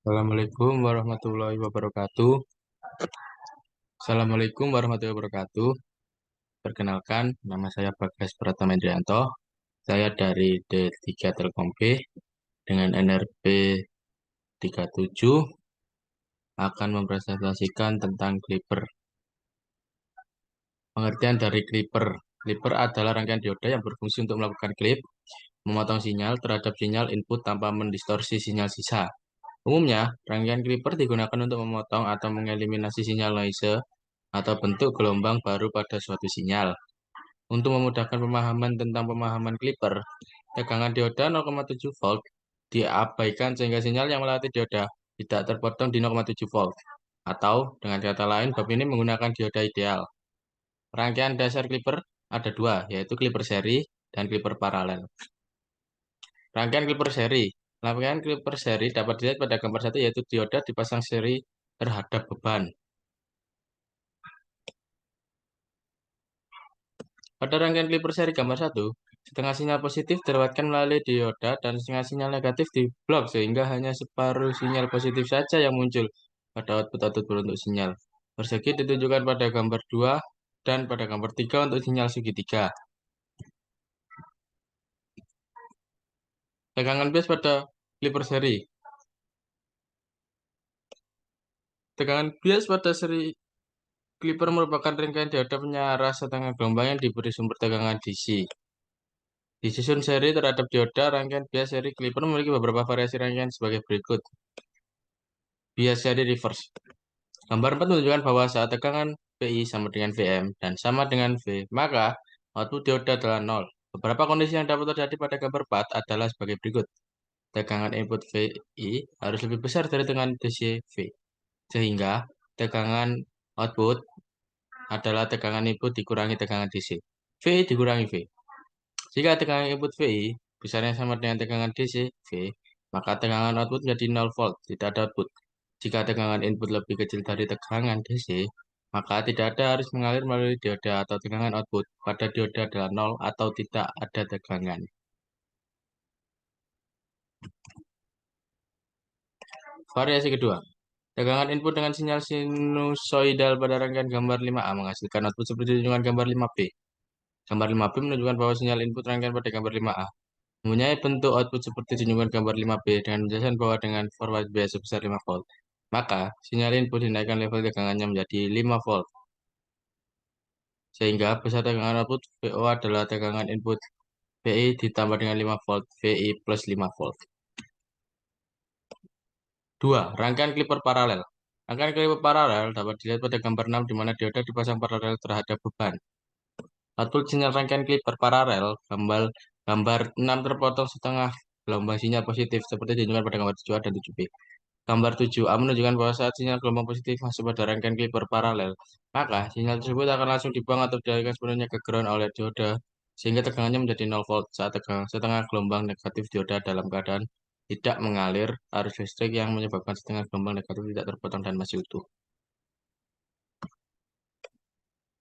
Assalamualaikum warahmatullahi wabarakatuh. Assalamualaikum warahmatullahi wabarakatuh. Perkenalkan, nama saya Bagas Pratama Indrianto. Saya dari D3 Telkom B dengan NRP 37 akan mempresentasikan tentang Clipper. Pengertian dari Clipper. Clipper adalah rangkaian dioda yang berfungsi untuk melakukan klip, memotong sinyal terhadap sinyal input tanpa mendistorsi sinyal sisa. Umumnya, rangkaian Clipper digunakan untuk memotong atau mengeliminasi sinyal noise atau bentuk gelombang baru pada suatu sinyal. Untuk memudahkan pemahaman tentang pemahaman Clipper, tegangan dioda 0,7 volt diabaikan sehingga sinyal yang melewati dioda tidak terpotong di 0,7 volt. Atau, dengan kata lain, bab ini menggunakan dioda ideal. Rangkaian dasar Clipper ada dua, yaitu Clipper seri dan Clipper paralel. Rangkaian Clipper seri. Rangkaian Clipper seri dapat dilihat pada gambar 1, yaitu dioda dipasang seri terhadap beban. Pada rangkaian Clipper seri gambar 1, setengah sinyal positif dilewatkan melalui dioda dan setengah sinyal negatif di blok sehingga hanya separuh sinyal positif saja yang muncul pada output berbentuk sinyal persegi ditunjukkan pada gambar 2 dan pada gambar 3 untuk sinyal segitiga. Tegangan bias pada Clipper seri. Tegangan bias pada seri Clipper merupakan rangkaian dioda penyaras setengah gelombang yang diberi sumber tegangan DC. Disusun seri terhadap dioda, rangkaian bias seri Clipper memiliki beberapa variasi rangkaian sebagai berikut. Bias seri reverse. Gambar 4 menunjukkan bahwa saat tegangan VI sama dengan Vm dan sama dengan V, maka output dioda adalah 0. Beberapa kondisi yang dapat terjadi pada gambar 4 adalah sebagai berikut. Tegangan input VI harus lebih besar dari tegangan DC V, sehingga tegangan output adalah tegangan input dikurangi tegangan DC. VI dikurangi V. Jika tegangan input VI besarnya sama dengan tegangan DC V, maka tegangan output menjadi 0 volt, tidak ada output. Jika tegangan input lebih kecil dari tegangan DC, maka tidak ada arus mengalir melalui dioda atau tegangan output pada dioda adalah 0 atau tidak ada tegangan. Variasi kedua. Tegangan input dengan sinyal sinusoidal pada rangkaian gambar 5A menghasilkan output seperti tunjukkan gambar 5B. Gambar 5B menunjukkan bahwa sinyal input rangkaian pada gambar 5A mempunyai bentuk output seperti tunjukkan gambar 5B dengan penjelasan bahwa dengan forward bias sebesar 5 volt, maka sinyal input dinaikkan level tegangannya menjadi 5 volt. Sehingga besar tegangan output VO adalah tegangan input VI ditambah dengan 5 volt VI plus 5 volt. 2. Rangkaian Clipper paralel. Rangkaian Clipper paralel dapat dilihat pada gambar 6 di mana dioda dipasang paralel terhadap beban. Output sinyal rangkaian Clipper paralel gambar 6 terpotong setengah gelombang sinyal positif seperti ditunjukkan pada gambar 7A dan 7B. Gambar 7A menunjukkan bahwa saat sinyal gelombang positif masuk pada rangkaian Clipper paralel, maka sinyal tersebut akan langsung dibuang atau dialihkan sepenuhnya ke ground oleh dioda, sehingga tegangannya menjadi 0 volt saat setengah gelombang negatif dioda dalam keadaan tidak mengalir arus listrik yang menyebabkan setengah gelombang negatif tidak terpotong dan masih utuh.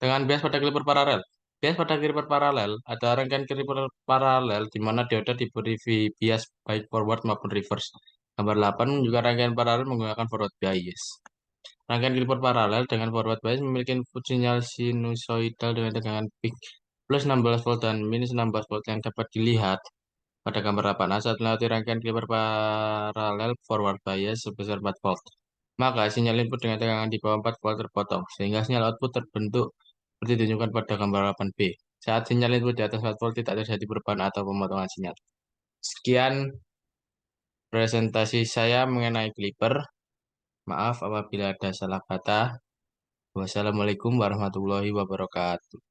Dengan bias pada Clipper paralel. Bias pada Clipper paralel ada rangkaian Clipper paralel di mana dioda diberi bias baik forward maupun reverse. Gambar 8 menunjukkan rangkaian paralel menggunakan forward bias. Rangkaian Clipper paralel dengan forward bias memiliki input sinyal sinusoidal dengan tegangan peak plus 16 volt dan minus 16 volt yang dapat dilihat pada gambar 8A saat melewati rangkaian Clipper paralel forward bias sebesar 4 volt. Maka sinyal input dengan tegangan di bawah 4 volt terpotong, sehingga sinyal output terbentuk seperti ditunjukkan pada gambar 8B. Saat sinyal input di atas 4 volt tidak terjadi perubahan atau pemotongan sinyal. Sekian presentasi saya mengenai Clipper. Maaf apabila ada salah kata. Wassalamualaikum warahmatullahi wabarakatuh.